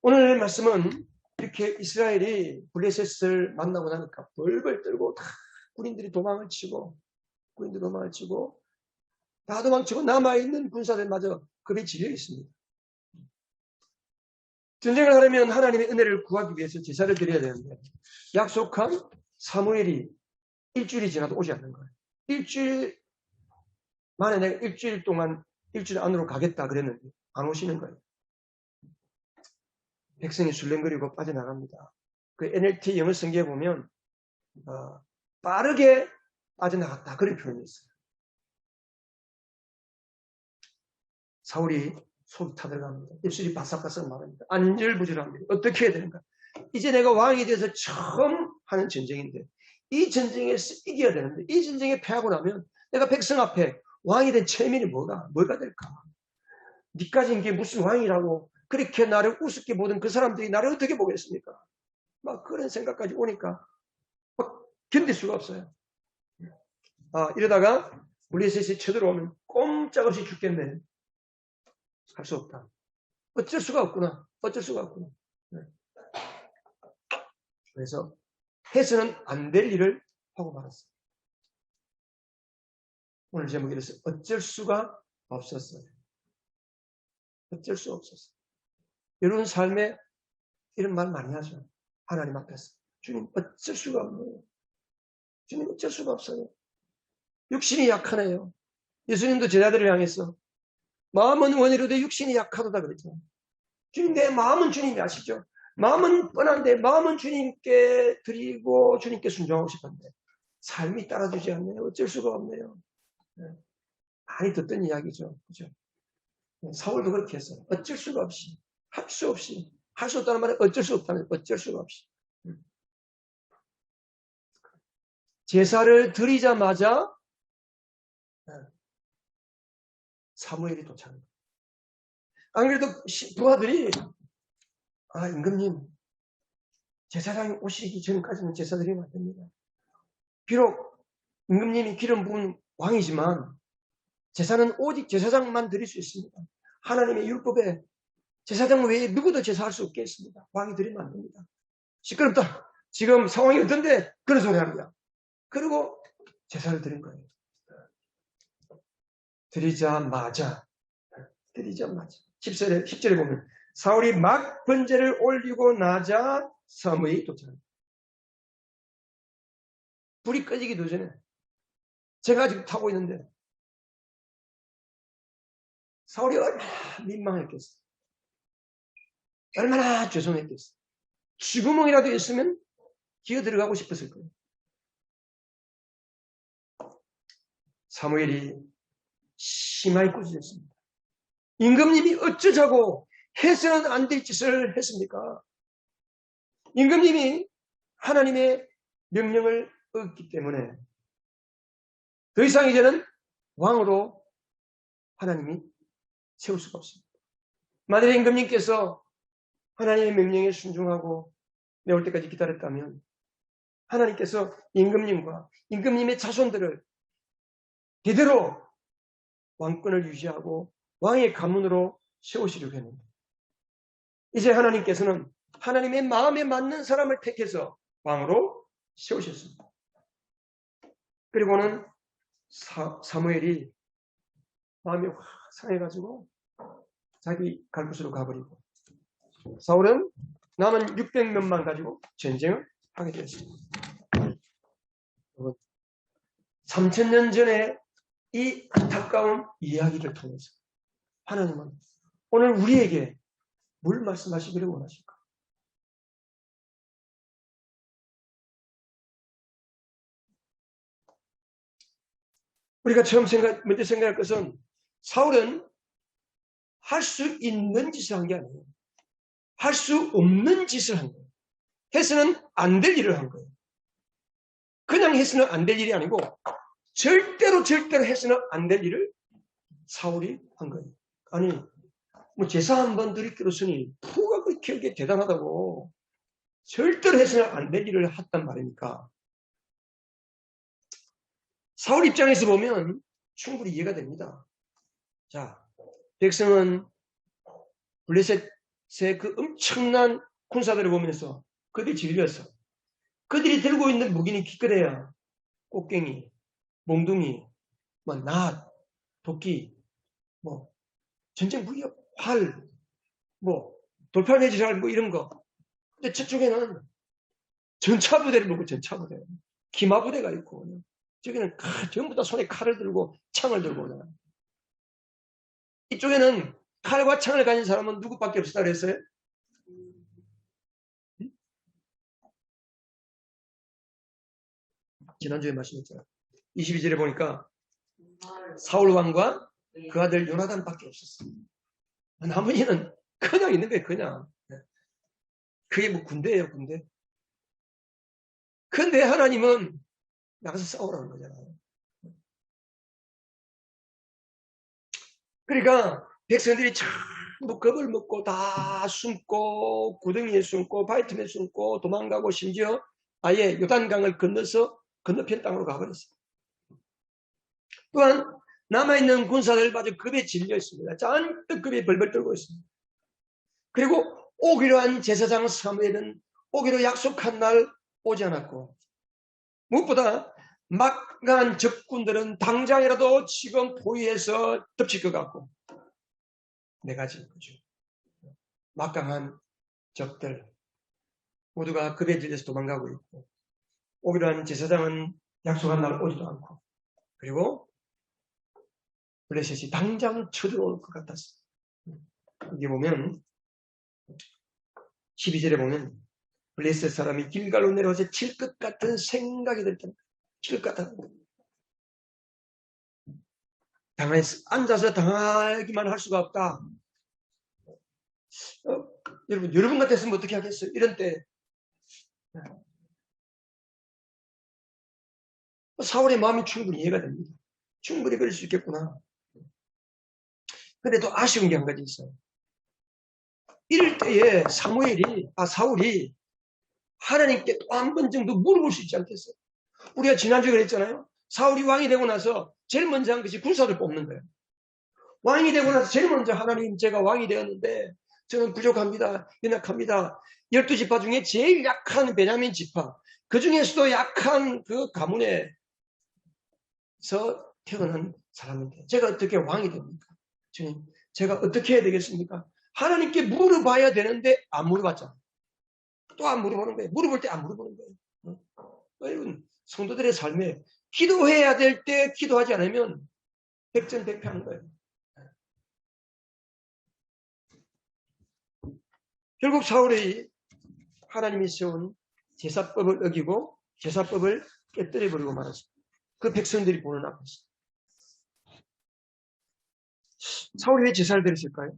오늘 말씀은 이렇게 이스라엘이 블레셋을 만나고 나니까 벌벌 떨고 다 군인들이 도망을 치고 다 도망치고 남아있는 군사들마저 급에 질려 있습니다. 전쟁을 하려면 하나님의 은혜를 구하기 위해서 제사를 드려야 되는데 약속한 사무엘이 일주일이 지나도 오지 않는 거예요. 일주일 만에 내가 일주일 안으로 가겠다 그랬는데 안 오시는 거예요. 백성이 술렁거리고 빠져나갑니다. 그 NLT 영어 성경에 보면 빠르게 빠져나갔다 그런 표현이 있어요. 사울이 속이 타들어갑니다. 입술이 바싹바싹 말합니다. 안절부절합니다. 어떻게 해야 되는가? 이제 내가 왕이 돼서 처음 하는 전쟁인데 이 전쟁에서 이겨야 되는데 이 전쟁에 패하고 나면 내가 백성 앞에 왕이 된 체면이 뭐가 될까? 니까지 이게 무슨 왕이라고 그렇게 나를 우습게 보던 그 사람들이 나를 어떻게 보겠습니까? 막 그런 생각까지 오니까 막 견딜 수가 없어요. 이러다가 블레셋이 쳐들어오면 꼼짝없이 죽겠네. 할 수 없다. 어쩔 수가 없구나. 네. 그래서 해서는 안 될 일을 하고 말았어요. 오늘 제목이 이랬어요. 어쩔 수가 없었어요. 어쩔 수 없었어요. 여러분 삶에 이런 말 많이 하죠. 하나님 앞에서. 주님 어쩔 수가 없네요. 주님 어쩔 수가 없어요. 육신이 약하네요. 예수님도 제자들을 향해서 마음은 원이로되 육신이 약하도다 그랬죠. 주님 내 마음은 주님이 아시죠. 마음은 뻔한데 마음은 주님께 드리고 주님께 순종하고 싶은데 삶이 따라주지 않네요. 어쩔 수가 없네요. 많이 듣던 이야기죠. 그죠? 사울도 그렇게 했어요. 어쩔 수가 없이 할 수 없이 할 수 없다는 말은 어쩔 수 없다는 어쩔 수가 없이 제사를 드리자마자 사무엘이 도착합니다. 안 그래도 부하들이 임금님 제사장이 오시기 전까지는 제사 드리면 안 됩니다. 비록 임금님이 기름 부은 왕이지만 제사는 오직 제사장만 드릴 수 있습니다. 하나님의 율법에 제사장 외에 누구도 제사할 수 없겠습니다. 왕이 드리면 안 됩니다. 시끄럽다. 지금 상황이 어떤데 그런 소리 합니다. 그리고 제사를 드린 거예요. 드리자마자 10절에 보면 사울이 막 번제를 올리고 나자 사무엘이 도착합니다. 불이 꺼지기도 전에 제가 지금 타고 있는데 사울이 얼마나 민망했겠어요. 얼마나 죄송했겠어요. 쥐구멍이라도 있으면 기어 들어가고 싶었을 거예요. 사무엘이 심하게 꾸짖었습니다. 임금님이 어쩌자고 해서는 안 될 짓을 했습니까? 임금님이 하나님의 명령을 어겼기 때문에 더 이상 이제는 왕으로 하나님이 세울 수가 없습니다. 만약에 임금님께서 하나님의 명령에 순종하고 내올 때까지 기다렸다면 하나님께서 임금님과 임금님의 자손들을 대대로 왕권을 유지하고 왕의 가문으로 세우시려고 했는데 이제 하나님께서는 하나님의 마음에 맞는 사람을 택해서 왕으로 세우셨습니다. 그리고는 사무엘이 마음이 확 상해가지고 자기 갈 곳으로 가버리고 사울은 남은 600명만 가지고 전쟁을 하게 되었습니다. 3000년 전에 이 안타까운 이야기를 통해서 하나님은 오늘 우리에게 뭘 말씀하시기를 원하실까? 우리가 먼저 생각할 것은 사울은 할 수 있는 짓을 한 게 아니에요. 할 수 없는 짓을 한 거예요. 해서는 안 될 일을 한 거예요. 그냥 해서는 안 될 일이 아니고 절대로 해서는 안 될 일을 사울이 한 거예요. 아니 뭐 제사 한번 드리기로서니 뭐가 그렇게 대단하다고 절대로 해서는 안 될 일을 했단 말이니까 사울 입장에서 보면 충분히 이해가 됩니다. 자, 백성은 블레셋 그 엄청난 군사들을 보면서 그들이 질렸어. 그들이 들고 있는 무기는 기껏해야 꽃갱이, 몽둥이, 뭐 낫, 도끼, 뭐 전쟁 무기, 활, 뭐 돌팔매질할 뭐 이런 거. 근데 저쪽에는 전차부대를 보고 전차부대, 기마부대가 있고 저기는 전부 다 손에 칼을 들고 창을 들고 오잖아. 이쪽에는 칼과 창을 가진 사람은 누구밖에 없었다 그랬어요? 지난주에 말씀했잖아. 22절에 보니까 사울 왕과 그 아들 요나단밖에 없었어. 나머지는 그냥 있는 거예요, 그냥. 그게 뭐 군대예요, 군대. 근데 하나님은 나가서 싸우라는 거잖아요. 그러니까 백성들이 전부 겁을 먹고 다 숨고 구덩이에 숨고 바위틈에 숨고 도망가고 심지어 아예 요단강을 건너서 건너편 땅으로 가버렸어요. 또한 남아있는 군사들 마저 급에 질려 있습니다. 잔뜩 급에 벌벌 떨고 있습니다. 그리고 오기로 한 제사장 사무엘은 오기로 약속한 날 오지 않았고 무엇보다 막강한 적군들은 당장이라도 지금 포위해서 덮칠 것 같고 네 가지 거죠. 막강한 적들 모두가 급에 질려서 도망가고 있고 오기로 한 제사장은 약속한 날 오지도 않고 그리고 블레셋이 당장 쳐들어올 것 같았어. 여기 보면 12절에 보면 블레셋 사람이 길갈로 내려와서 칠 것 같은 생각이 들 때 칠 것 같은 앉아서 당하기만 할 수가 없다. 여러분 같았으면 어떻게 하겠어요? 이런 때 사울의 마음이 충분히 이해가 됩니다. 충분히 그럴 수 있겠구나. 근데 또 아쉬운 게 한 가지 있어요. 이럴 때에 사울이 하나님께 또 한 번 정도 물어볼 수 있지 않겠어요? 우리가 지난주에 그랬잖아요. 사울이 왕이 되고 나서 제일 먼저 한 것이 군사를 뽑는 거예요. 왕이 되고 나서 제일 먼저 하나님 제가 왕이 되었는데 저는 부족합니다. 연약합니다. 12지파 중에 제일 약한 베냐민 지파 그 중에서도 약한 그 가문에서 태어난 사람인데 제가 어떻게 왕이 됩니까? 주님 제가 어떻게 해야 되겠습니까? 하나님께 물어봐야 되는데 안 물어봤잖아요. 또 안 물어보는 거예요. 물어볼 때 안 물어보는 거예요. 여러분 성도들의 삶에 기도해야 될 때 기도하지 않으면 백전백패하는 거예요. 결국 사울이 하나님이 세운 제사법을 어기고 제사법을 깨뜨려버리고 말았습니다. 그 백성들이 보는 앞에서. 사울이 왜 제사를 드렸을까요?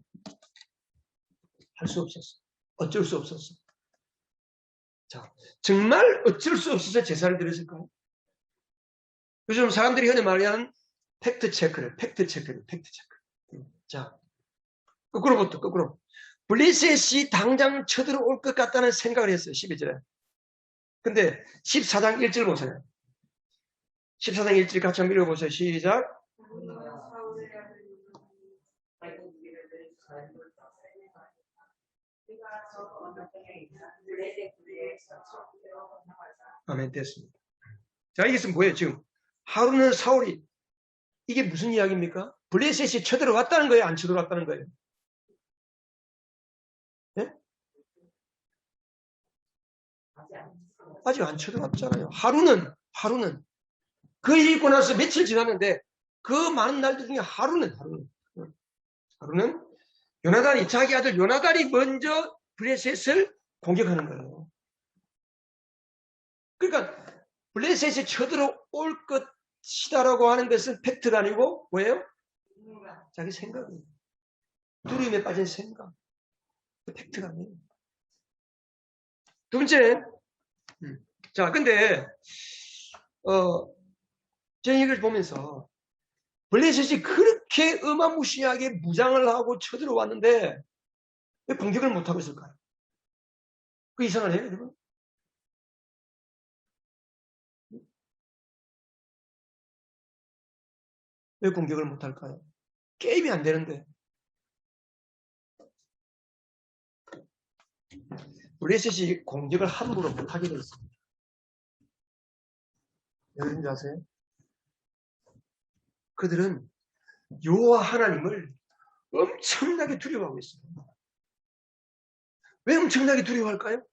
할 수 없었어. 어쩔 수 없었어. 자, 정말 어쩔 수 없어서 제사를 드렸을까요? 요즘 사람들이 흔히 말하는 팩트 체크를. 자, 거꾸로. 블레셋이 당장 쳐들어올 것 같다는 생각을 했어요. 12절에. 근데 14장 1절 보세요. 14장 1절 같이 한번 읽어보세요. 시작. 아멘, 됐습니다. 자, 이게 뭐예요? 지금 하루는 사울이 이게 무슨 이야기입니까? 블레셋이 쳐들어왔다는 거예요? 안 쳐들어왔다는 거예요? 네? 아직 안 쳐들어왔잖아요. 하루는 그 일 있고 나서 며칠 지났는데 그 많은 날들 중에 하루는 요나단이 자기 아들 요나단이 먼저 블레셋을 공격하는 거예요. 그러니까 블레셋이 쳐들어올 것이다라고 하는 것은 팩트가 아니고 뭐예요? 자기 생각이에요. 두려움에 빠진 생각. 그 팩트가 아니에요. 두 번째, 자, 근데 저는 이걸 보면서 블레셋이 그렇게 어마무시하게 무장을 하고 쳐들어왔는데 왜 공격을 못하고 있을까요? 그 이상하네요, 여러분. 왜 공격을 못할까요? 게임이 안 되는데. 블레셋이 공격을 함부로 못하게 돼 있습니다. 여러분 아세요? 그들은 여호와 하나님을 엄청나게 두려워하고 있습니다. 왜 엄청나게 두려워할까요?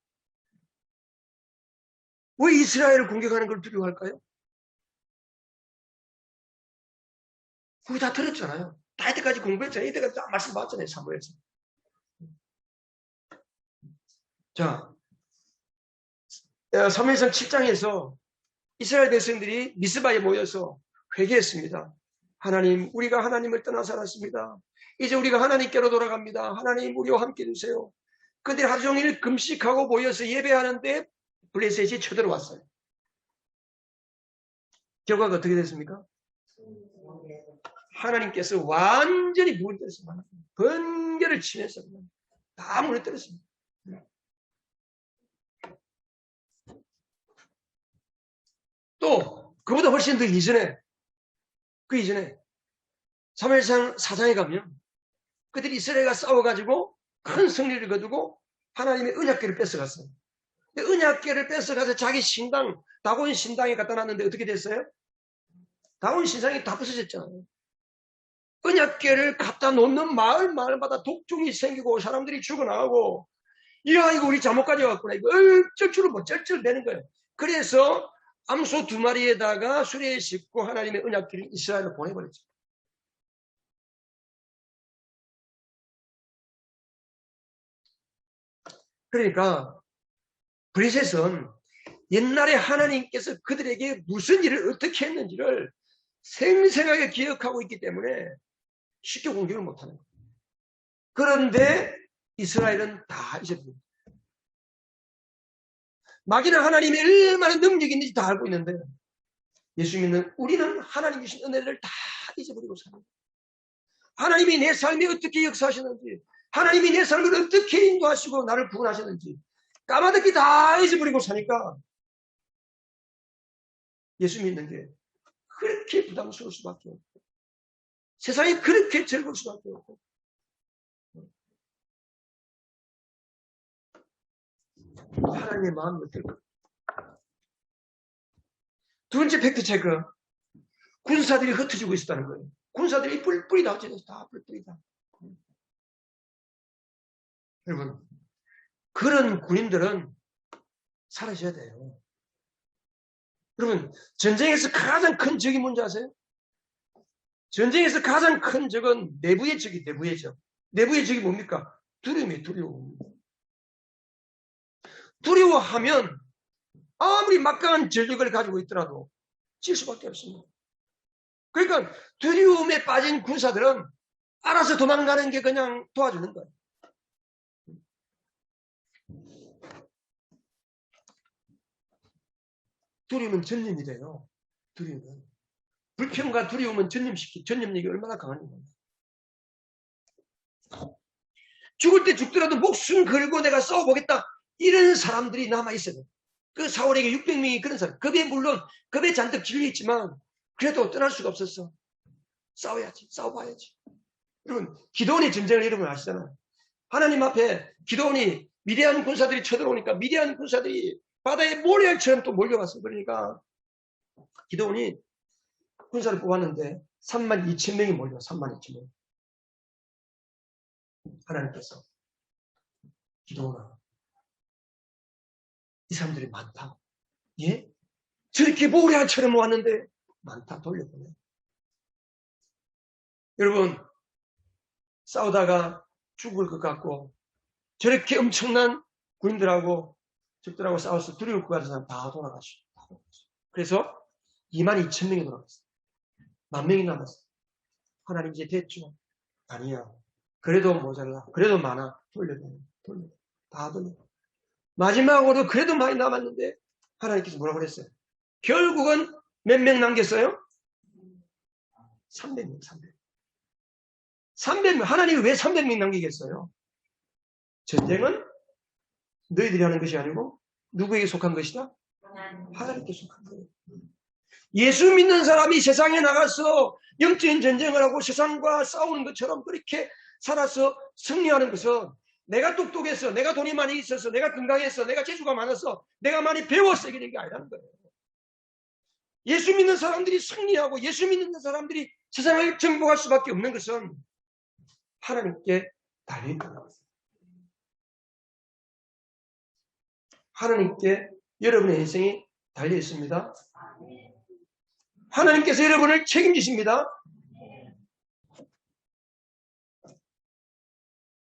왜 이스라엘을 공격하는 걸 두려워할까요? 우리 다 들었잖아요. 다 이때까지 공부했잖아요. 이때까지 다 말씀 봤잖아요. 사무엘에서. 자, 사무엘상 7장에서 이스라엘 백성들이 미스바에 모여서 회개했습니다. 하나님, 우리가 하나님을 떠나 살았습니다. 이제 우리가 하나님께로 돌아갑니다. 하나님, 우리와 함께 해주세요. 그들이 하루 종일 금식하고 모여서 예배하는데 블레셋이 쳐들어왔어요. 결과가 어떻게 됐습니까? 하나님께서 완전히 무너뜨렸습니다. 번개를 치면서 다 무너뜨렸습니다. 또 그보다 훨씬 더 이전에 사무엘상 4장에 가면 그들이 이스라엘과 싸워가지고 큰 승리를 거두고 하나님의 언약궤를 뺏어갔어요. 언약궤를 뺏어가서 자기 신당, 다곤 신당에 갖다 놨는데 어떻게 됐어요? 다곤 신당이 다 부서졌잖아요. 언약궤를 갖다 놓는 마을마다 독종이 생기고 사람들이 죽어나가고, 이야, 이거 우리 잘못 가져왔구나. 이거 얼쩔줄을 못 쩔쩔대는 거예요. 그래서 암소 2마리에다가 수레에 싣고 하나님의 언약궤를 이스라엘로 보내버렸죠. 그러니까 블레셋은 옛날에 하나님께서 그들에게 무슨 일을 어떻게 했는지를 생생하게 기억하고 있기 때문에 쉽게 공격을 못하는 거예요. 그런데 이스라엘은 다 잊어버립니다. 마귀는 하나님이 얼마나 능력이 있는지 다 알고 있는데 예수 믿는 우리는 하나님이 주신 은혜를 다 잊어버리고 삽니다. 하나님이 내 삶에 어떻게 역사하셨는지, 하나님이 내 삶을 어떻게 인도하시고 나를 구원하셨는지 까마득히 다 잊어버리고 사니까 예수 믿는 게 그렇게 부담스러울 수밖에 없고 세상이 그렇게 즐거울 수밖에 없고 하나님의 마음이 어떨까? 두 번째 팩트 체크. 군사들이 흩어지고 있었다는 거예요. 군사들이 뿔뿔이 다 흩어져서 다 뿔뿔이 다. 여러분, 그런 군인들은 사라져야 돼요. 여러분, 전쟁에서 가장 큰 적이 뭔지 아세요? 전쟁에서 가장 큰 적은 내부의 적이 내부의 적. 내부의 적이 뭡니까? 두려움이에요, 두려움. 두려워하면 아무리 막강한 전력을 가지고 있더라도 질 수밖에 없습니다. 그러니까 두려움에 빠진 군사들은 알아서 도망가는 게 그냥 도와주는 거예요. 두려움은 전염이래요. 두려움은. 불평과 두려움은 전염력이 얼마나 강한가. 죽을 때 죽더라도 목숨 걸고 내가 싸워보겠다. 이런 사람들이 남아있어요. 그 사울에게 600명이 그런 사람. 물론 겁에 잔뜩 질려있지만 그래도 떠날 수가 없었어. 싸워야지. 싸워봐야지. 여러분, 기도원의 전쟁을 여러분 아시잖아요. 하나님 앞에 기도원이 미디안 군사들이 쳐들어오니까 미디안 군사들이 바다에 모래알처럼 또 몰려왔어요. 그러니까 기도원이 군사를 뽑았는데 32,000명이 몰려. 32,000명. 하나님께서 기도원아, 이 사람들이 많다. 예? 저렇게 모래알처럼 왔는데 많다. 돌려보내. 여러분, 싸우다가 죽을 것 같고 저렇게 엄청난 군인들하고 적들하고 싸워서 두려울 것 같은 사람 다 돌아가시고. 그래서 22,000명이 돌아갔어요. 10,000명이 남았어요. 하나님 이제 됐죠? 아니야. 그래도 모자라. 그래도 많아. 돌려. 다 돌려. 마지막으로 그래도 많이 남았는데 하나님께서 뭐라고 그랬어요? 결국은 몇 명 남겼어요? 300명. 300명. 하나님이 왜 300명 남기겠어요? 전쟁은 너희들이 하는 것이 아니고 누구에게 속한 것이다? 하나님께 속한 거예요. 예수 믿는 사람이 세상에 나가서 영적인 전쟁을 하고 세상과 싸우는 것처럼 그렇게 살아서 승리하는 것은 내가 똑똑해서, 내가 돈이 많이 있어서, 내가 건강해서, 내가 재주가 많아서, 내가 많이 배워서 이게 된 게 아니라는 거예요. 예수 믿는 사람들이 승리하고 예수 믿는 사람들이 세상을 정복할 수밖에 없는 것은 하나님께 달려있다는 것입니다. 하나님께 여러분의 인생이 달려있습니다. 하나님께서 여러분을 책임지십니다.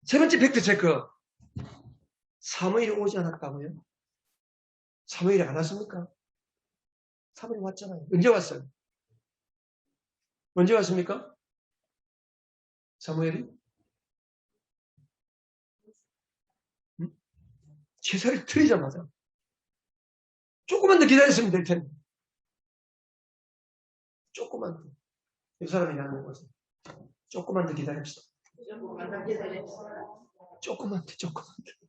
세 번째 팩트 체크. 사무엘이 오지 않았다고요? 사무엘이 안 왔습니까? 사무엘이 왔잖아요. 언제 왔어요? 언제 왔습니까? 사무엘이? 제사를 드리자마자 조금만 더 기다렸으면 될 텐데. 조금만 더. 이 사람이 하는 거죠. 조금만 더 기다립시다. 조금만 더, 조금만 더.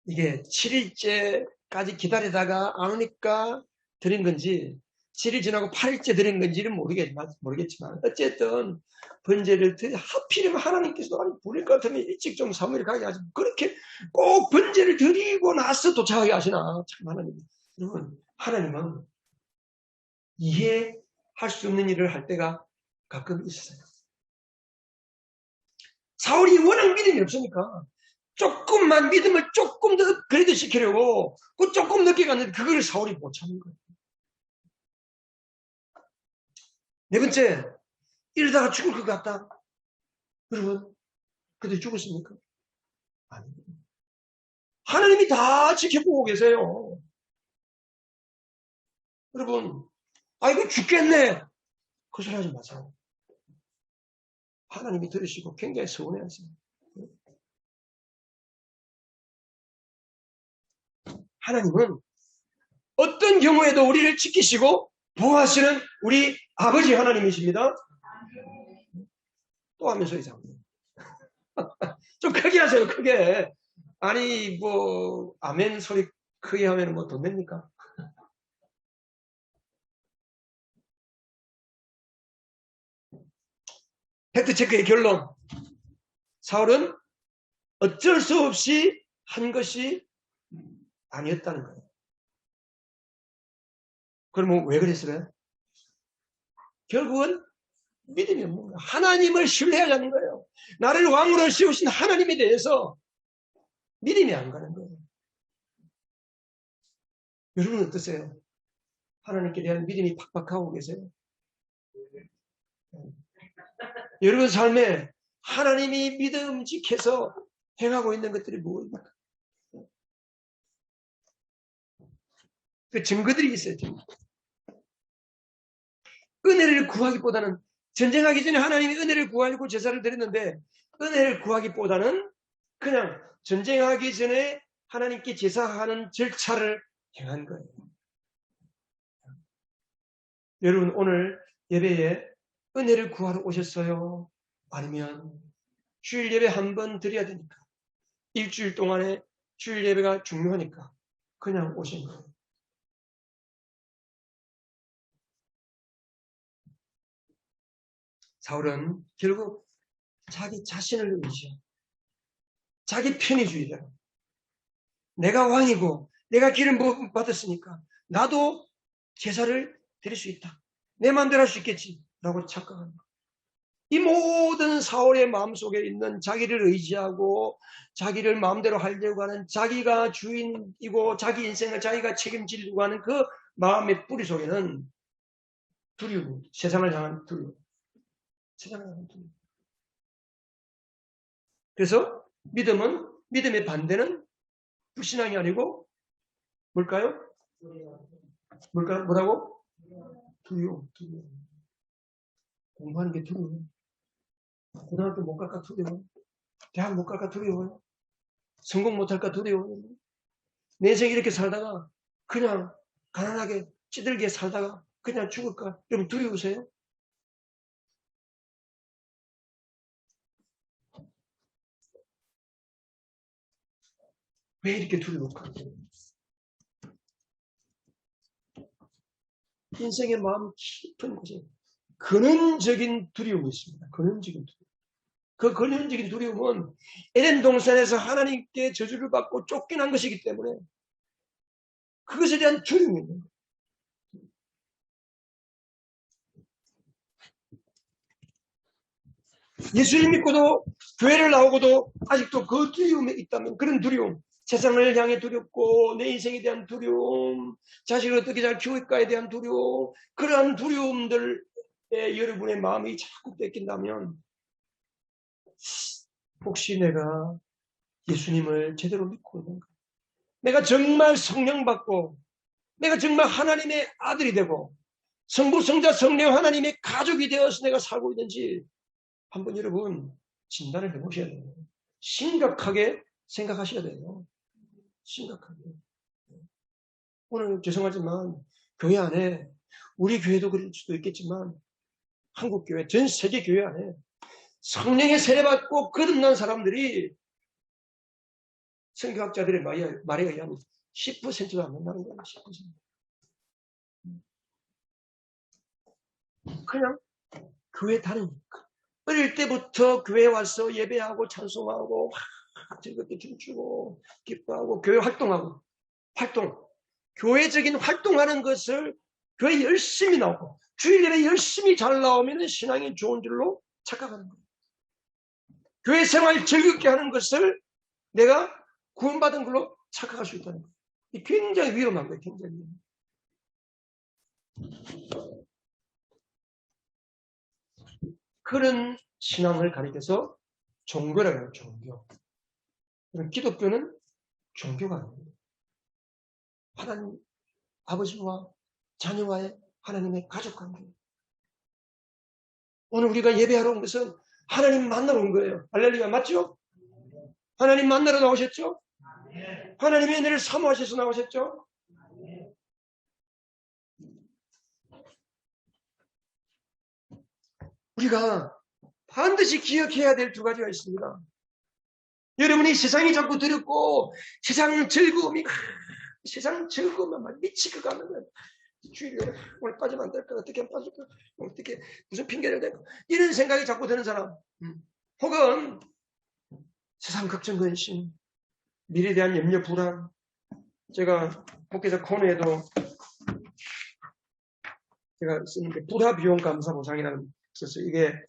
이게 7일째까지 기다리다가 안 오니까 드린 건지 7일 지나고 8일째 드린 건지는 모르겠지만 어쨌든 번제를 하필이면 하나님께서도 아니 부릴 것 같으면 일찍 좀 사무엘 가게 하지 그렇게 꼭 번제를 드리고 나서 도착하게 하시나. 참 하나님. 여러분 하나님은 이해할 수 없는 일을 할 때가 가끔 있어요. 사울이 워낙 믿음이 없으니까 조금만 믿음을 조금 더 그래도 시키려고 그 조금 늦게 갔는데 그걸 사울이 못 참는 거예요. 네 번째, 이러다가 죽을 것 같다. 여러분, 그때 죽었습니까? 아닙니다. 하나님이 다 지켜보고 계세요. 여러분, 아이고 죽겠네. 그 소리 하지 마세요. 하나님이 들으시고 굉장히 서운해하세요. 하나님은 어떤 경우에도 우리를 지키시고 보호하시는 우리 아버지 하나님이십니다. 또 하면서 이상. 좀 크게 하세요, 크게. 아니, 뭐, 아멘 소리 크게 하면 뭐 돈 냅니까? 팩트체크의 결론. 사울은 어쩔 수 없이 한 것이 아니었다는 거예요. 그러면 왜 그랬어요? 결국은 믿음이 없는 거예요. 하나님을 신뢰하자는 거예요. 나를 왕으로 세우신 하나님에 대해서 믿음이 안 가는 거예요. 여러분은 어떠세요? 하나님께 대한 믿음이 팍팍하고 계세요? 여러분 삶에 하나님이 믿음직해서 행하고 있는 것들이 무엇입니까? 그 증거들이 있어요. 은혜를 구하기보다는 전쟁하기 전에 하나님이 은혜를 구하려고 제사를 드렸는데 은혜를 구하기보다는 그냥 전쟁하기 전에 하나님께 제사하는 절차를 행한 거예요. 여러분 오늘 예배에 은혜를 구하러 오셨어요? 아니면 주일 예배 한 번 드려야 되니까 일주일 동안에 주일 예배가 중요하니까 그냥 오신 거예요. 사울은 결국 자기 자신을 의지해 자기 편의주의대로 내가 왕이고 내가 기름 받았으니까 나도 제사를 드릴 수 있다. 내 마음대로 할 수 있겠지 라고 착각합니다. 이 모든 사울의 마음속에 있는 자기를 의지하고 자기를 마음대로 하려고 하는 자기가 주인이고 자기 인생을 자기가 책임지려고 하는 그 마음의 뿌리 속에는 두려움, 세상을 향한 두려움. 세상을 향한 두려움. 그래서 믿음의 반대는 불신앙이 아니고 뭘까요? 뭐라고? 두려움. 공부하는 게 두려워. 고등학교 못 갈까 두려워. 대학 못 갈까 두려워. 성공 못 할까 두려워. 내 인생 이렇게 살다가 그냥 가난하게 찌들게 살다가 그냥 죽을까? 여러분 두려우세요? 왜 이렇게 두려울까? 인생의 마음 깊은 곳에 근원적인 두려움이 있습니다. 근원적인 두려움. 그 근원적인 두려움은 에덴 동산에서 하나님께 저주를 받고 쫓겨난 것이기 때문에 그것에 대한 두려움이 있는 거예요. 예수님 믿고도 교회를 나오고도 아직도 그 두려움에 있다면, 그런 두려움, 세상을 향해 두렵고 내 인생에 대한 두려움, 자식을 어떻게 잘 키울까에 대한 두려움, 그러한 두려움들에 여러분의 마음이 자꾸 뺏긴다면 혹시 내가 예수님을 제대로 믿고 있는가? 내가 정말 성령 받고 내가 정말 하나님의 아들이 되고 성부, 성자, 성령 하나님의 가족이 되어서 내가 살고 있는지 한번 여러분 진단을 해보셔야 돼요. 심각하게 생각하셔야 돼요. 심각하게. 오늘 죄송하지만 교회 안에, 우리 교회도 그럴 수도 있겠지만 한국교회, 전 세계 교회 안에 성령의 세례받고 거듭난 사람들이 성경학자들의 말에 의하면 10%도 안 된다는 거예요. 10%. 그냥 교회 다니니까. 어릴 때부터 교회 와서 예배하고 찬송하고 즐겁게 춤추고 기뻐하고 교회 활동하고 교회적인 활동하는 것을 교회 열심히 나오고 주일 예배 열심히 잘 나오면 신앙이 좋은 줄로 착각하는 거예요. 교회 생활 즐겁게 하는 것을 내가 구원받은 걸로 착각할 수 있다는 거예요. 이 굉장히 위험한 거예요. 굉장히 위험해요. 그런 신앙을 가리켜서 종교라고 해요. 종교. 기독교는 종교가 아닙니다. 하나님 아버지와 자녀와의 하나님의 가족관계. 오늘 우리가 예배하러 온 것은 하나님 만나러 온 거예요. 할렐루야, 맞죠? 하나님 만나러 나오셨죠? 하나님의 은혜를 사모하셔서 나오셨죠? 우리가 반드시 기억해야 될 두 가지가 있습니다. 여러분이 세상이 자꾸 두렵고 세상 즐거움이 세상 즐거움만 미치고 가면 주일에 오늘 빠지면 안 될까? 어떻게 하면 빠질까? 어떻게 무슨 핑계를 댈까? 이런 생각이 자꾸 드는 사람, 혹은 세상 걱정 근심, 미래에 대한 염려 불안. 제가 목회자 코너에도 제가 쓰는데 부다 비용 감사 보상이라는 썼어요. 이게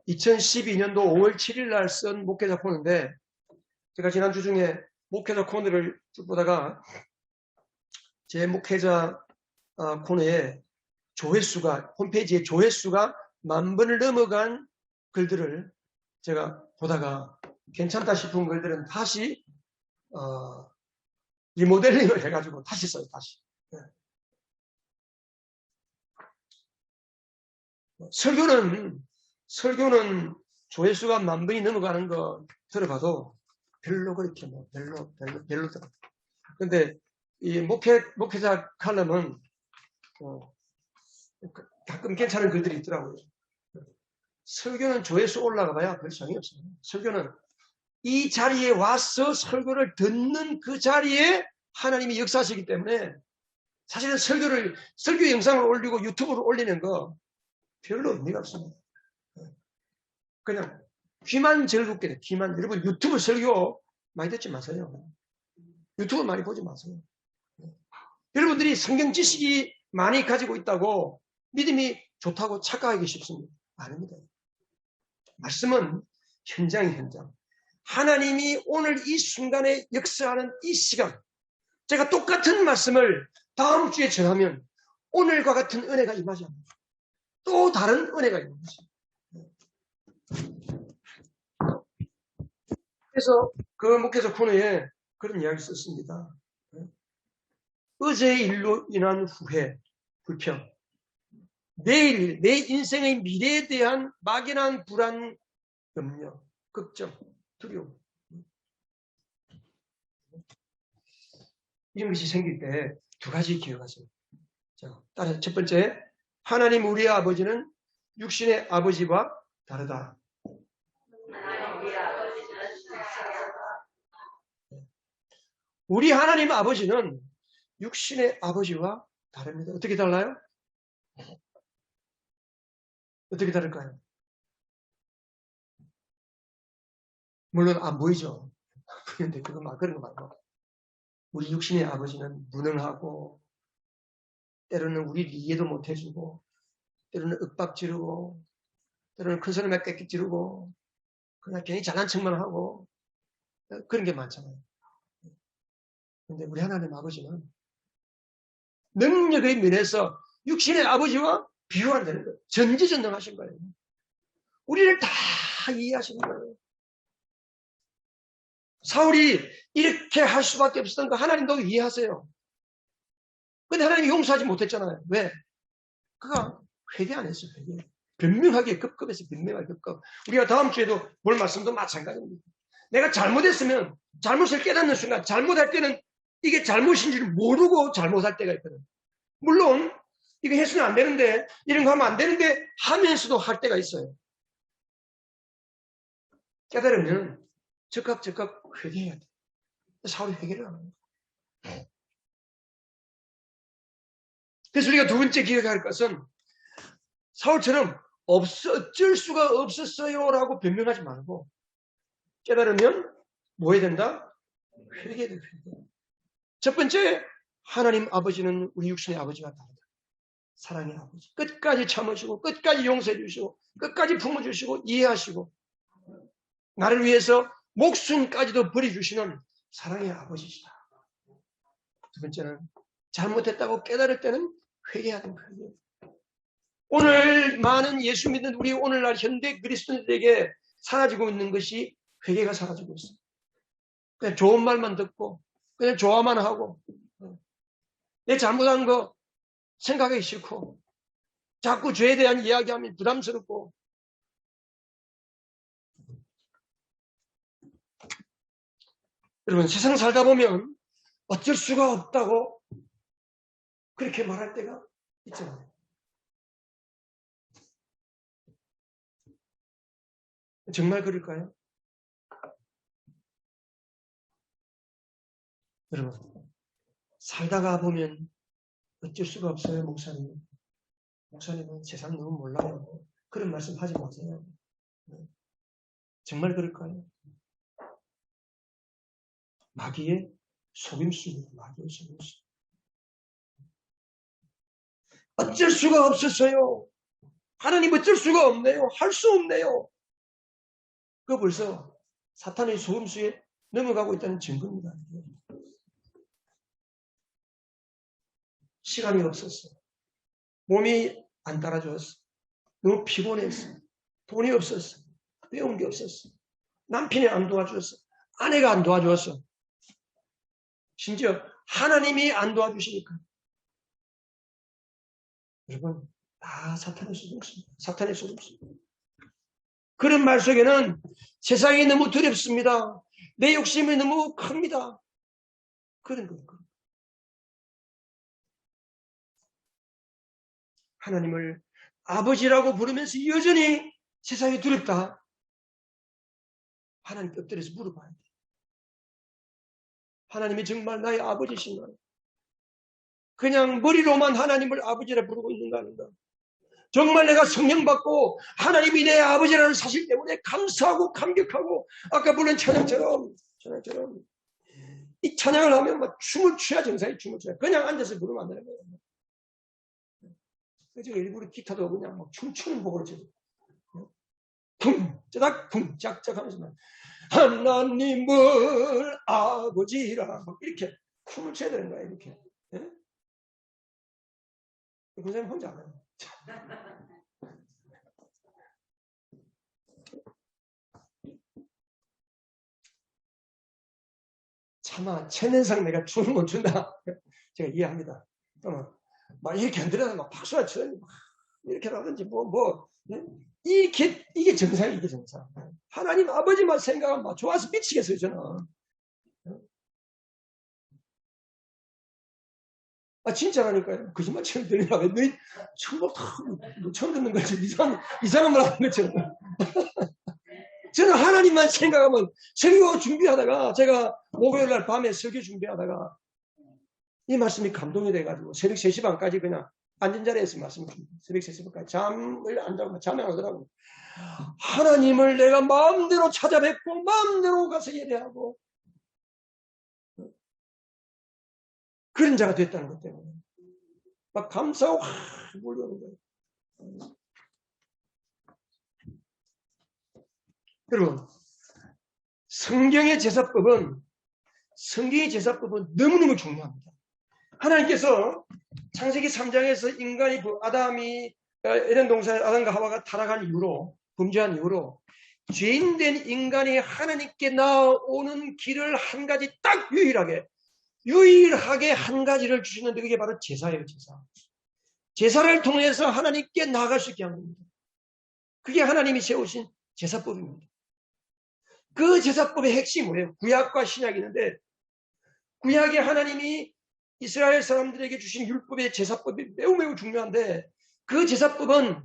2012년도 5월 7일 날 쓴 목회자 코너인데, 제가 지난주 중에 목회자 코너를 쭉 보다가 제 목회자 코너에 조회수가, 홈페이지에 조회수가 10,000번을 넘어간 글들을 제가 보다가 괜찮다 싶은 글들은 다시 리모델링을 해가지고 다시 써요. 다시. 네. 설교는 조회수가 10,000번이 넘어가는 거 들어봐도 별로 그렇게 별로 들어. 근데 이 목회자 칼럼은 가끔 괜찮은 글들이 있더라고요. 설교는 조회수 올라가봐야 별 소용이 없어요. 설교는 이 자리에 와서 설교를 듣는 그 자리에 하나님이 역사하시기 때문에 사실은 설교 영상을 올리고 유튜브로 올리는 거 별로 의미가 없습니다. 그냥 귀만 즐겁게 돼. 귀만. 여러분 유튜브 설교 많이 듣지 마세요. 유튜브 많이 보지 마세요. 여러분들이 성경 지식이 많이 가지고 있다고 믿음이 좋다고 착각하기 쉽습니다. 아닙니다. 말씀은 현장이 현장. 하나님이 오늘 이 순간에 역사하는 이 시간, 제가 똑같은 말씀을 다음 주에 전하면 오늘과 같은 은혜가 임하지 않습니다. 또 다른 은혜가 있는 거죠. 그래서 그 목회자 코너에 그런 이야기를 썼습니다. 어제의 일로 인한 후회, 불평, 내일, 내 인생의 미래에 대한 막연한 불안, 염려, 걱정, 두려움. 이런 것이 생길 때 두 가지 기억하세요. 자, 따라서 첫 번째, 하나님 우리의 아버지는 육신의 아버지와 다르다. 우리 하나님 아버지는 육신의 아버지와 다릅니다. 어떻게 달라요? 어떻게 다를까요? 물론 안 보이죠. 그런데 그런 거 말고 우리 육신의 아버지는 무능하고 때로는 우리를 이해도 못 해주고 때로는 윽박 지르고 때로는 큰 소리만 꽥꽥 지르고 그냥 괜히 잘난 척만 하고 그런 게 많잖아요. 근데 우리 하나님 아버지는 능력의 면에서 육신의 아버지와 비교가 안 되는 거예요. 전지전능하신 거예요. 우리를 다 이해하시는 거예요. 사울이 이렇게 할 수밖에 없었던 거 하나님도 이해하세요. 근데 하나님이 용서하지 못했잖아요. 왜? 그가 회개 안 했어요. 회개. 변명하기에 급급해서 변명하기에 급급. 우리가 다음 주에도 볼 말씀도 마찬가지입니다. 내가 잘못했으면 잘못을 깨닫는 순간 잘못할 때는 이게 잘못인지를 모르고 잘못할 때가 있거든. 물론 이거 했으면 안 되는데 이런 거 하면 안 되는데 하면서도 할 때가 있어요. 깨달으면 즉각 회개해야 돼. 사울이 회개를 안 합니다. 그래서 우리가 두 번째 기억해야 할 것은 사울처럼 어쩔 수가 없었어요라고 변명하지 말고 깨달으면 뭐 해야 된다? 회개해야 돼. 첫 번째, 하나님 아버지는 우리 육신의 아버지와 다르다. 사랑의 아버지. 끝까지 참으시고 끝까지 용서해 주시고 끝까지 품어주시고 이해하시고 나를 위해서 목숨까지도 버려주시는 사랑의 아버지시다. 두 번째는 잘못했다고 깨달을 때는 회개해야 됩니다. 오늘 많은 예수 믿는 우리 오늘날 현대 그리스도인들에게 사라지고 있는 것이 회개가 사라지고 있습니다. 그냥 좋은 말만 듣고 그냥 좋아만 하고 내 잘못한 거 생각하기 싫고 자꾸 죄에 대한 이야기하면 부담스럽고 여러분 세상 살다 보면 어쩔 수가 없다고 그렇게 말할 때가 있잖아요. 정말 그럴까요? 여러분 살다가 보면 어쩔 수가 없어요. 목사님은 세상 너무 몰라요. 그런 말씀 하지 마세요. 정말 그럴까요? 마귀의 속임수입니다. 마귀의 속임수. 어쩔 수가 없었어요. 하나님 어쩔 수가 없네요. 할 수 없네요. 그거 벌써 사탄의 속임수에 넘어가고 있다는 증거입니다. 시간이 없었어. 몸이 안 따라줬어. 너무 피곤했어. 돈이 없었어. 배운 게 없었어. 남편이 안 도와줬어. 아내가 안 도와줬어. 심지어 하나님이 안 도와주시니까. 여러분 다 사탄의 속임수입니다. 사탄의 속임수. 그런 말 속에는 세상이 너무 두렵습니다. 내 욕심이 너무 큽니다. 그런 거예요. 하나님을 아버지라고 부르면서 여전히 세상이 두렵다. 하나님께 엎드려서 물어봐야 돼. 하나님이 정말 나의 아버지신가? 그냥 머리로만 하나님을 아버지라 부르고 있는가 하는가? 정말 내가 성령 받고 하나님이 내 아버지라는 사실 때문에 감사하고 감격하고 아까 부른 찬양처럼 이 찬양을 하면 막 춤을 춰야 정상이 춤을 춰야 그냥 앉아서 부르면 안 되는 거예요. 그래서 일부러 기타도 그냥 막 춤추는 곡으로 쳐요. 쿵짜닥 쿵짝짝 하면서 하나님을 아버지라 이렇게 춤을 춰야 되는 거야. 이렇게. 네? 그 선생님 혼자 안 해요. 차마 최면상 내가 춤을 못 춘다. 제가 이해합니다. 막 이렇게 흔들어서 막 박수를 쳐요. 이렇게 하든지 네? 이게 정상이 이게 정상. 하나님 아버지만 생각하면 막 좋아서 미치겠어요 저는. 아 진짜라니까요. 거짓말처럼 들리라고. 너희 처음 듣는 거지. 이상한 말 하는 것처럼. 저는 하나님만 생각하면 설교 준비하다가 제가 목요일날 밤에 설교 준비하다가 이 말씀이 감동이 돼가지고 새벽 3시 반까지 그냥 앉은 자리에서 말씀을 줍니다. 새벽 3시까지 잠을 안 자고 잠이 안 오더라고요. 하나님을 내가 마음대로 찾아뵙고 마음대로 가서 예배하고 그런 자가 됐다는 것 때문에 막 감사하고 몰려오는 거예요. 여러분, 성경의 제사법은 너무너무 중요합니다. 하나님께서 창세기 3장에서 인간이 아담이 에덴 동산에 아담과 하와가 타락한 이후로 범죄한 이후로 죄인된 인간이 하나님께 나오는 길을 한 가지 딱 유일하게 한 가지를 주시는데 그게 바로 제사예요. 제사를 통해서 하나님께 나아갈 수 있게 한 겁니다. 그게 하나님이 세우신 제사법입니다. 그 제사법의 핵심이 뭐예요? 구약과 신약이 있는데 구약에 하나님이 이스라엘 사람들에게 주신 율법의 제사법이 매우 중요한데 그 제사법은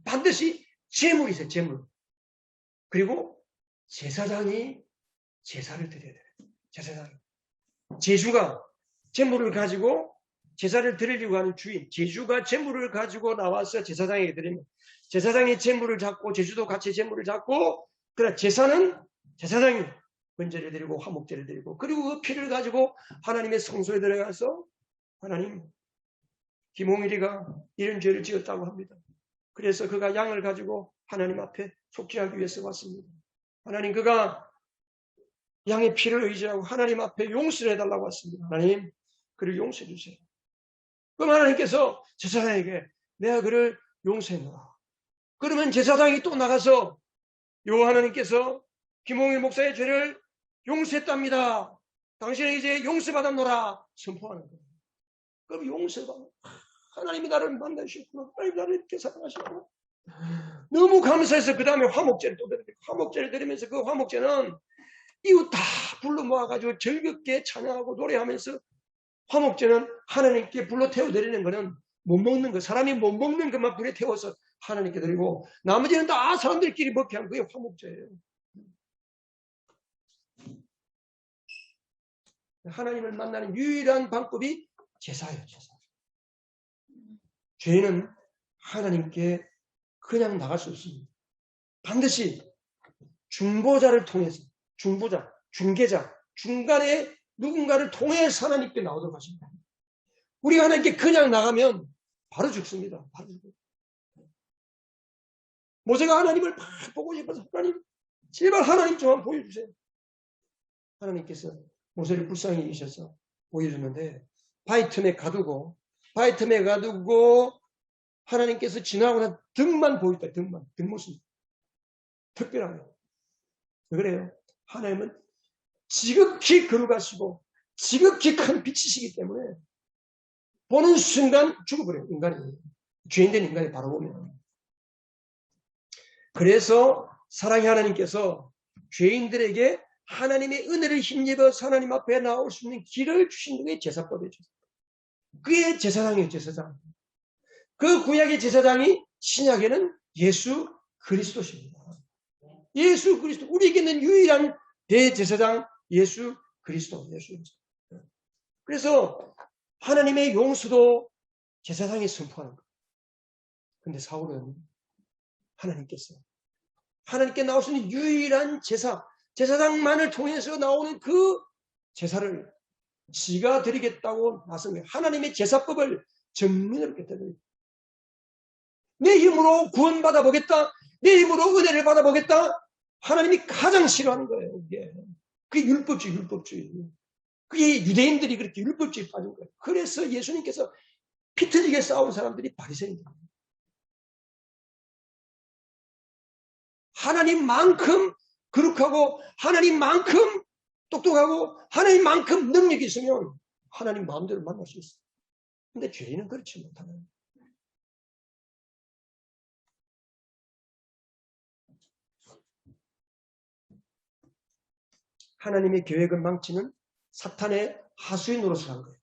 반드시 제물이 있어요. 제물. 그리고 제사장이 제사를 드려야 돼요. 제사장이. 제주가 제물을 가지고 제사를 드리려고 하는 주인, 제주가 제물을 가지고 나와서 제사장에게 드리면 제사장이 제물을 잡고 제주도 같이 제물을 잡고 그래 제사는 제사장이 번제를 드리고 화목제를 드리고 그리고 그 피를 가지고 하나님의 성소에 들어가서 하나님 김홍일이가 이런 죄를 지었다고 합니다. 그래서 그가 양을 가지고 하나님 앞에 속죄하기 위해서 왔습니다. 하나님 그가 양의 피를 의지하고 하나님 앞에 용서를 해달라고 왔습니다. 하나님 그를 용서해 주세요. 그럼 하나님께서 제사장에게 내가 그를 용서했노라. 그러면 제사장이 또 나가서 요 하나님께서 김홍일 목사의 죄를 용서했답니다. 당신은 이제 용서받았노라 선포하는 거예요. 그럼 용서받아. 하나님이 나를 만나주셨구나. 하나님이 나를 이렇게 사랑하셨구나. 너무 감사해서 그 다음에 화목제를 또 드립니다. 화목제를 드리면서 그 화목제는 이웃 다 불러 모아가지고 즐겁게 찬양하고 노래하면서 화목제는 하나님께 불러 태워드리는 거는 못 먹는 거. 사람이 못 먹는 것만 불에 태워서 하나님께 드리고 나머지는 다 사람들끼리 먹게 한 그게 화목제예요. 하나님을 만나는 유일한 방법이 제사예요. 제사. 죄인은 하나님께 그냥 나갈 수 없습니다. 반드시 중보자를 통해서 중계자, 중간에 누군가를 통해서 하나님께 나오도록 하십니다. 우리가 하나님께 그냥 나가면 바로 죽습니다. 바로 죽어요. 모세가 하나님을 막 보고 싶어서 하나님 제발 하나님 좀 한번 보여주세요. 하나님께서 모세를 불쌍히 여기셔서 보여주는데 바위 틈에 가두고 하나님께서 지나고 등만 보였다. 뒷모습. 특별하게. 왜 그래요? 하나님은 지극히 거룩하시고 지극히 큰 빛이시기 때문에 보는 순간 죽어버려요. 인간이. 죄인된 인간이 바로 보면. 그래서 사랑의 하나님께서 죄인들에게 하나님의 은혜를 힘입어서 하나님 앞에 나올 수 있는 길을 주신 게 제사법이죠. 그게 제사장이에요. 제사장. 그 구약의 제사장이 신약에는 예수 그리스도십니다. 예수 그리스도. 우리에게는 유일한 대제사장 예수 그리스도. 그래서 하나님의 용서도 제사장이 선포하는 거예요. 그런데 사울은 하나님께 나올 수 있는 유일한 제사장만을 통해서 나오는 그 제사를 지가 드리겠다고 나선 거예요. 하나님의 제사법을 정면으로 깨뜨려요. 내 힘으로 구원받아 보겠다. 내 힘으로 은혜를 받아 보겠다. 하나님이 가장 싫어하는 거예요. 그게 율법주의. 그게 유대인들이 그렇게 율법주의에 빠진 거예요. 그래서 예수님께서 피 터지게 싸운 사람들이 바리새인입니다. 하나님만큼 거룩하고 하나님만큼 똑똑하고 하나님만큼 능력이 있으면 하나님 마음대로 만날 수 있어요. 근데 죄인은 그렇지 못하는. 하나님의 계획을 망치는 사탄의 하수인 노릇을 한 거예요.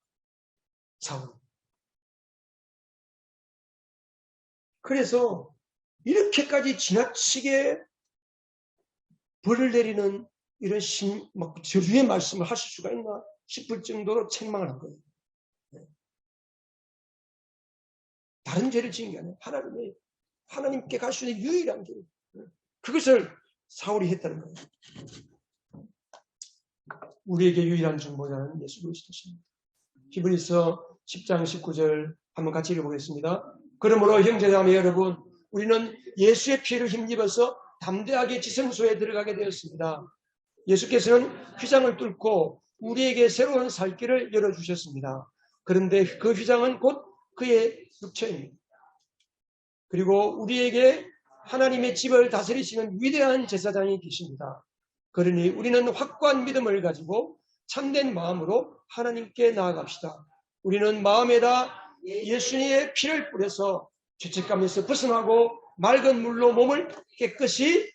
사울. 그래서 이렇게까지 지나치게 벌을 내리는 이런 저주의 말씀을 하실 수가 있나 싶을 정도로 책망을 한 거예요. 다른 죄를 지은 게 아니라 하나님께 갈 수 있는 유일한 길. 그것을 사울이 했다는 거예요. 우리에게 유일한 중보자는 예수 그리스도십니다. 히브리서 10장 19절 한번 같이 읽어보겠습니다. 그러므로 형제자매 여러분, 우리는 예수의 피를 힘입어서 담대하게 지성소에 들어가게 되었습니다. 예수께서는 휘장을 뚫고 우리에게 새로운 살 길을 열어주셨습니다. 그런데 그 휘장은 곧 그의 육체입니다. 그리고 우리에게 하나님의 집을 다스리시는 위대한 제사장이 계십니다. 그러니 우리는 확고한 믿음을 가지고 참된 마음으로 하나님께 나아갑시다. 우리는 마음에다 예수님의 피를 뿌려서 죄책감에서 벗어나고 맑은 물로 몸을 깨끗이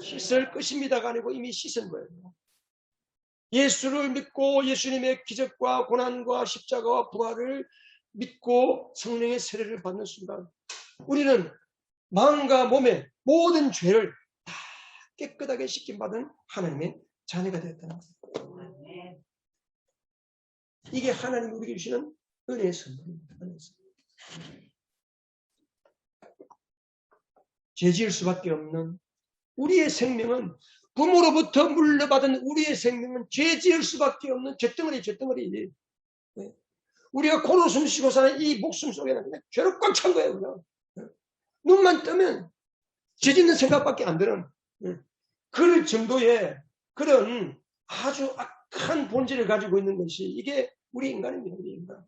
씻을 것입니다가 아니고 이미 씻은 거예요. 예수를 믿고 예수님의 기적과 고난과 십자가와 부활을 믿고 성령의 세례를 받는 순간 우리는 마음과 몸의 모든 죄를 다 깨끗하게 씻김받은 하나님의 자녀가 되었다는 거예요. 이게 하나님이 우리에게 주시는 은혜의 선물입니다. 죄 지을 수밖에 없는 우리의 생명은 부모로부터 물려받은 우리의 생명은 죄 지을 수밖에 없는 죄덩어리. 우리가 코로 숨 쉬고 사는 이 목숨 속에는 그냥 죄로 꽉 찬 거예요. 그냥. 눈만 뜨면 죄 짓는 생각밖에 안 드는 그럴 정도의 그런 아주 악한 본질을 가지고 있는 것이 이게 우리 인간입니다. 우리 인간.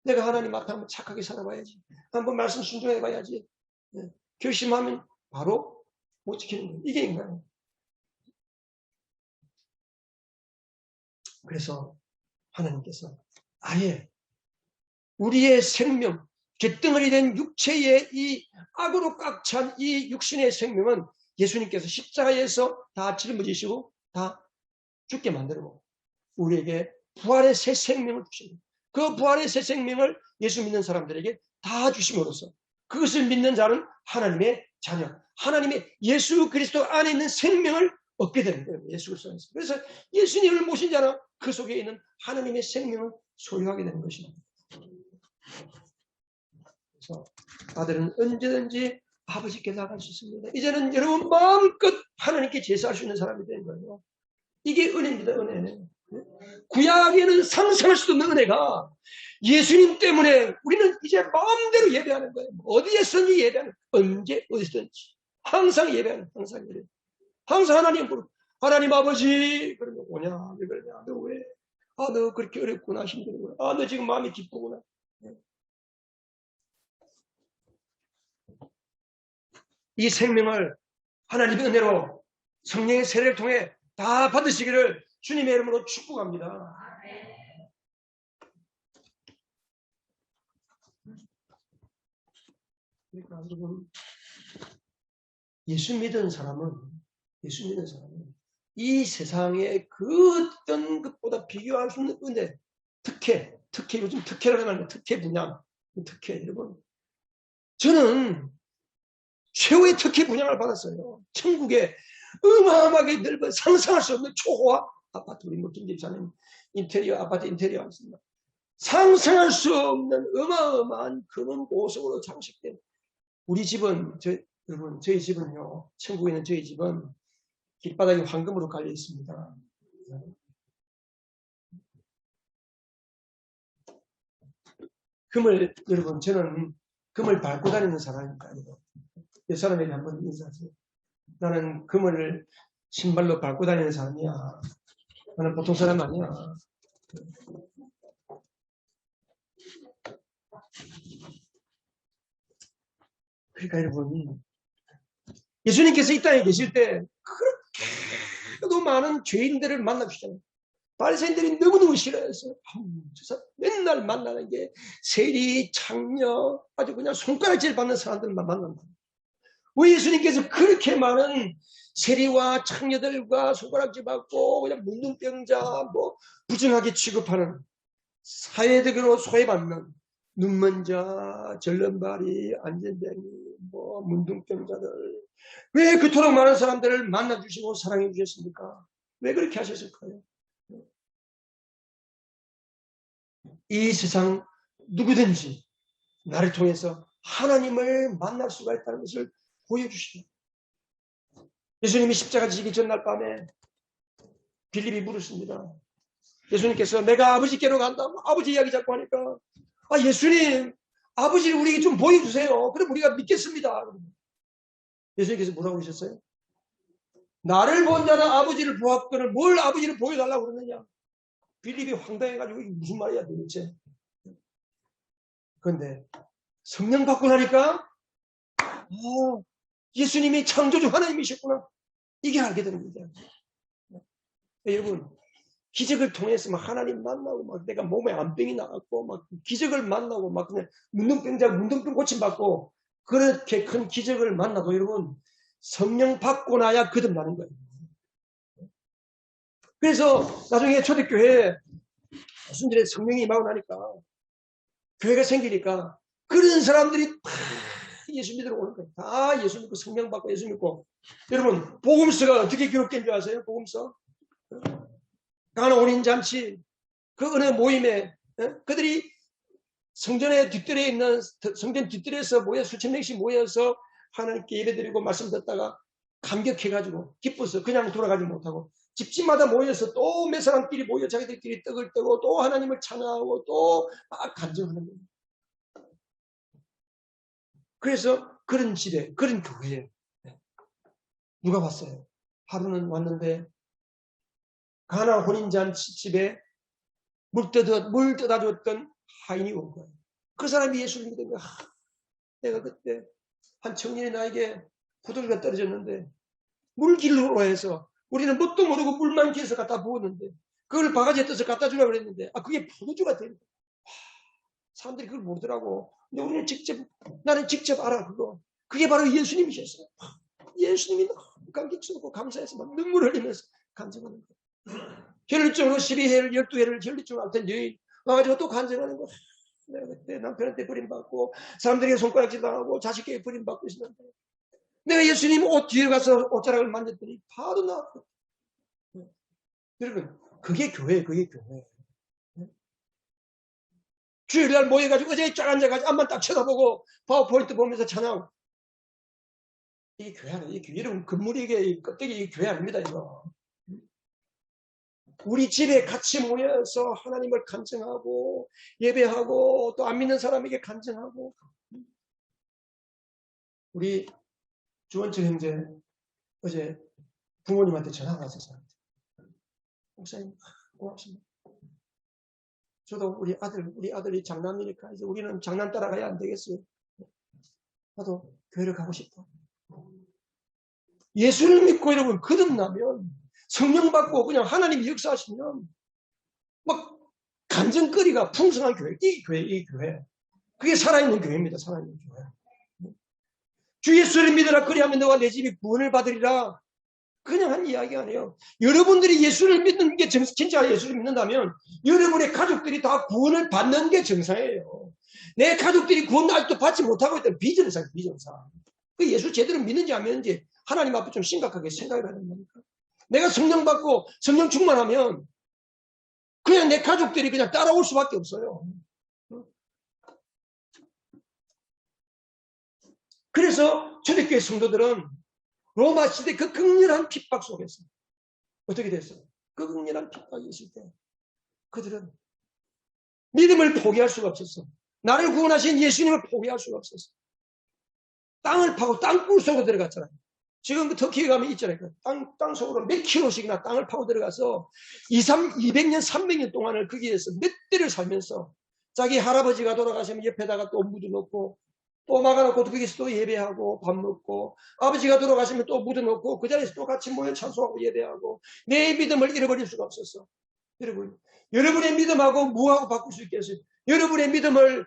내가 하나님 앞에 한번 착하게 살아봐야지. 한번 말씀 순종해봐야지. 결심하면 바로 못 지키는 거예요. 이게 인간이에요. 그래서 하나님께서 아예 우리의 생명, 잿덩어리 된 육체의 이 악으로 꽉 찬 이 육신의 생명은 예수님께서 십자가에서 다 짊어지시고 다 죽게 만들고 우리에게 부활의 새 생명을 주십니다. 그 부활의 새 생명을 예수 믿는 사람들에게 다 주심으로써 그것을 믿는 자는 하나님의 자녀, 하나님의 예수 그리스도 안에 있는 생명을 얻게 되는 거예요. 예수 그리스도 안에서. 그래서 예수님을 모신 자는 그 속에 있는 하나님의 생명을 소유하게 되는 것입니다. 그래서 아들은 언제든지 아버지께 나갈 수 있습니다. 이제는 여러분 마음껏 하나님께 제사할 수 있는 사람이 되는 거예요. 이게 은혜입니다. 은혜. 구약에는 상상할 수도 없는 은혜가 예수님 때문에 우리는 이제 마음대로 예배하는 거예요. 어디에서든지 예배하는 언제 어디서든지 항상 예배하는 항상 예배. 항상 하나님 부르고 하나님 아버지 그러면 오냐 왜 그러냐 너 왜? 아 너 그렇게 어렵구나 힘들구나. 아 너 지금 마음이 기쁘구나. 이 생명을 하나님의 은혜로 성령의 세례를 통해 다 받으시기를 주님의 이름으로 축복합니다. 그러니까 여러분 예수 믿은 사람은 이 세상의 그 어떤 것보다 비교할 수 없는 은혜, 특혜 요즘 특혜라고 하는 특혜 분양, 특혜 여러분 저는 최후의 특혜 분양을 받았어요. 천국에 어마어마하게 넓은 상상할 수 없는 초호화 아파트, 우리 김 집사님 아파트 인테리어 하셨습니다. 상상할 수 없는 어마어마한 금은 보석으로 장식된 우리 집은 여러분 저희 집은요 천국에 있는 저희 집은 길바닥이 황금으로 깔려 있습니다. 금을 여러분 저는 금을 밟고 다니는 사람입니다. 이 사람에게 한번 인사하세요. 나는 금을 신발로 밟고 다니는 사람이야. 나는 보통 사람 아니야. 그러니까 여러분 예수님께서 이 땅에 계실 때 그렇게도 많은 죄인들을 만나주시잖아요. 바리새인들이 너무너무 싫어해서 맨날 만나는 게 세리, 창녀, 아주 그냥 손가락질 받는 사람들만 만난다. 왜 예수님께서 그렇게 많은 세리와 창녀들과 손가락질 받고 그냥 문둥병자, 부정하게 취급하는 사회적으로 소외받는 눈먼 자, 절름발이, 안전뱅이, 문둥병자들 왜 그토록 많은 사람들을 만나주시고 사랑해 주셨습니까? 왜 그렇게 하셨을까요? 이 세상 누구든지 나를 통해서 하나님을 만날 수가 있다는 것을 보여주시고, 예수님이 십자가 지기 전날 밤에 빌립이 물었습니다. 예수님께서 내가 아버지께로 간다. 아버지 이야기 자꾸 하니까, 예수님, 아버지를 우리에게 좀 보여주세요. 그럼 우리가 믿겠습니다. 예수님께서 뭐라고 하셨어요? 나를 본 자는 아버지를 보았거늘 뭘 아버지를 보여달라고 그러느냐. 빌립이 황당해가지고 이게 무슨 말이야 도대체. 그런데 성령 받고 나니까 예수님이 창조주 하나님이셨구나. 이게 알게 되는 거죠. 여러분, 기적을 통해서 막 하나님 만나고 막 내가 몸에 암병이 나갔고 막 기적을 만나고 막 그냥 문둥병 고침받고 그렇게 큰 기적을 만나도 여러분 성령 받고 나야 거듭나는 거예요. 그래서 나중에 초대교회에 순전히 성령이 임하고 나니까 교회가 생기니까 그런 사람들이 다 예수 믿으러 오는 거예요. 다 예수 믿고 성령 받고 예수 믿고. 여러분 복음서가 어떻게 기록된 줄 아세요? 복음서 가나 혼인잔치 그 어느 모임에 그들이 성전의 뒷뜰에 있는 성전 뒷뜰에서 모여 수천 명씩 모여서 하나님께 예배드리고 말씀 듣다가 감격해가지고 기뻐서 그냥 돌아가지 못하고 집집마다 모여서 또 몇 사람끼리 모여 자기들끼리 떡을 떼고 또 하나님을 찬양하고 또 막 간증하는 거예요. 그래서 그런 집에 그런 교회에 누가 왔어요? 하루는 왔는데 가나 혼인잔치 집에 물 떠다 줬던 하인이 온 거예요. 그 사람이 예수를 믿은 거야. 내가 그때 한 청년이 나에게 구들기가 떨어졌는데 물길로 해서 우리는 뭣도 모르고 물만 기어서 갖다 부었는데 그걸 바가지에 떠서 갖다 주라고 그랬는데 그게 포도주가 되는 거야. 사람들이 그걸 모르더라고. 근데 우리는 나는 직접 알아 그거. 그게 바로 예수님이셨어요. 예수님이 너무 감격스럽고 감사해서 막 눈물 흘리면서 간증하는 거예요. 혈류증으로 12회를 12회를 혈류증 앓던 여인 와가지고 또 간증하는 거예요. 내가 그때 남편한테 버림받고 사람들에게 손가락질 당하고 자식에게 버림받고 있었는데 내가 예수님 옷 뒤에 가서 옷자락을 만졌더니 바로 나왔거든요. 여러분 그게 교회예요. 그게 교회예요. 주일날 모여가지고 어제 쫙 앉아가지고 앞만 딱 쳐다보고 파워포인트 보면서 찬양. 이게 교회 아니에요. 여러분 건물이 이게 껍데기 이게 교회 아닙니다. 이거. 우리 집에 같이 모여서 하나님을 간증하고 예배하고 또 안 믿는 사람에게 간증하고. 우리 주원철 형제 어제 부모님한테 전화가 왔었어요. 목사님 고맙습니다. 저도 우리 아들이 장남이니까 이제 우리는 장남 따라가야 안 되겠어요. 나도 교회를 가고 싶어. 예수를 믿고 여러분 거듭나면 성령 받고 그냥 하나님이 역사하시면 막 간증거리가 풍성한 교회. 이 교회. 그게 살아있는 교회입니다. 살아있는 교회. 주 예수를 믿으라 그리하면 너와 내 집이 구원을 받으리라. 그냥 한 이야기가 아니에요. 여러분들이 예수를 믿는 게 진짜 예수를 믿는다면 여러분의 가족들이 다 구원을 받는 게 정상이에요. 내 가족들이 구원 아직도 받지 못하고 있다면 비정상. 그 예수 제대로 믿는지 안 믿는지 하나님 앞에 좀 심각하게 생각을 하는 겁니까? 내가 성령 받고 성령 충만하면 그냥 내 가족들이 그냥 따라올 수밖에 없어요. 그래서 초대교회 성도들은 로마 시대 그 극렬한 핍박 속에서 어떻게 됐어요? 그 극렬한 핍박이 있을 때 그들은 믿음을 포기할 수가 없었어. 나를 구원하신 예수님을 포기할 수가 없었어. 땅을 파고 땅굴 속으로 들어갔잖아요. 지금 그 터키에 가면 있잖아요. 땅 속으로 몇 킬로씩이나 땅을 파고 들어가서 200년, 300년 동안을 거기에서 몇 대를 살면서 자기 할아버지가 돌아가시면 옆에다가 또 묻어놓고 또 막아놓고 거기서 또 예배하고 밥 먹고 아버지가 돌아가시면 또 묻어놓고 그 자리에서 또 같이 모여 찬송하고 예배하고 내 믿음을 잃어버릴 수가 없었어. 여러분, 여러분의 믿음하고 뭐하고 바꿀 수 있겠어요? 여러분의 믿음을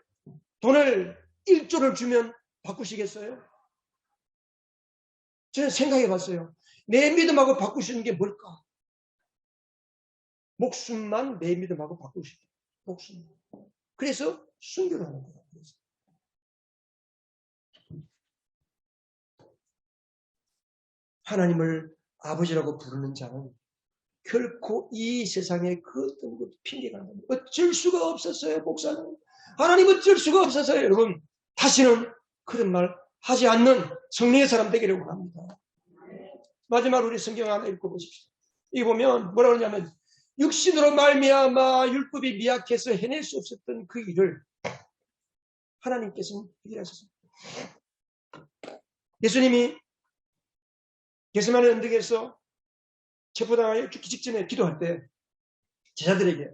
돈을 1조를 주면 바꾸시겠어요? 저는 생각해 봤어요. 내 믿음하고 바꿀 수 있는 게 뭘까? 목숨만 내 믿음하고 바꿀 수 있다. 목숨. 그래서 순교를 하는 거예요. 하나님을 아버지라고 부르는 자는 결코 이 세상에 그 어떤 것도 핑계가 안 됩니다. 어쩔 수가 없었어요, 목사님. 하나님 어쩔 수가 없었어요. 여러분, 다시는 그런 말 하지 않는 성령의 사람 되기를 원합니다. 마지막으로 우리 성경 하나 읽고 보십시오. 이 보면 뭐라 그러냐면 육신으로 말미암아 율법이 미약해서 해낼 수 없었던 그 일을 하나님께서는 해결하셨습니다. 예수님이 게세마네 언덕에서 체포당하여 죽기 직전에 기도할 때 제자들에게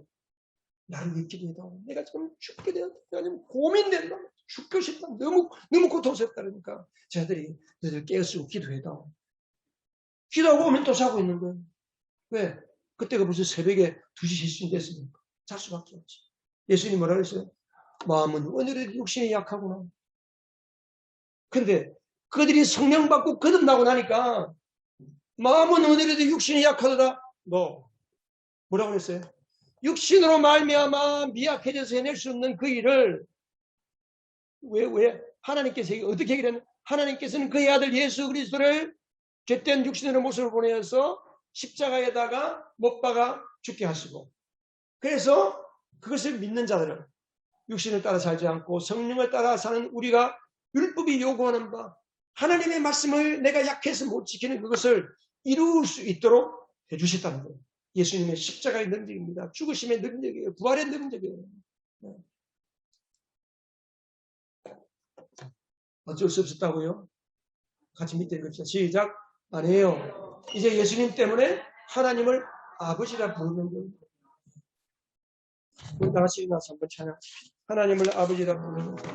나를 위해 기도해다. 내가 지금 죽게 되었다. 내가 지금 고민된다. 죽고 싶다. 너무 고통스럽다. 그러니까 제자들이 너희들 깨어쓰고 기도해다. 기도하고 오면 또 자고 있는 거예요. 왜? 그때가 벌써 새벽에 2시 3시 됐으니까 잘 수밖에 없지. 예수님이 뭐라 그랬어요? 마음은 오늘의 육신이 약하구나. 근데 그들이 성령 받고 거듭나고 나니까 마음은 오늘에도 육신이 약하더라. 너 뭐라고 그랬어요? 육신으로 말미암아 미약해져서 해낼 수 없는 그 일을 왜 하나님께서 어떻게 해결했나? 하나님께서는 그의 아들 예수 그리스도를 죄된 육신의 모습을 보내어서 십자가에다가 못 박아 죽게 하시고, 그래서 그것을 믿는 자들은 육신을 따라 살지 않고 성령을 따라 사는 우리가 율법이 요구하는 바 하나님의 말씀을 내가 약해서 못 지키는 그것을 이룰 수 있도록 해주셨다는 거예요. 예수님의 십자가의 능력입니다. 죽으심의 능력이에요. 부활의 능력이에요. 어쩔 수 없었다고요? 같이 밑에 읽읍시다. 시작. 아니에요. 이제 예수님 때문에 하나님을 아버지라 부르는 거예요. 우리 다 같이 일어나서 한번 찬양. 하나님을 아버지라 부르는 거예요.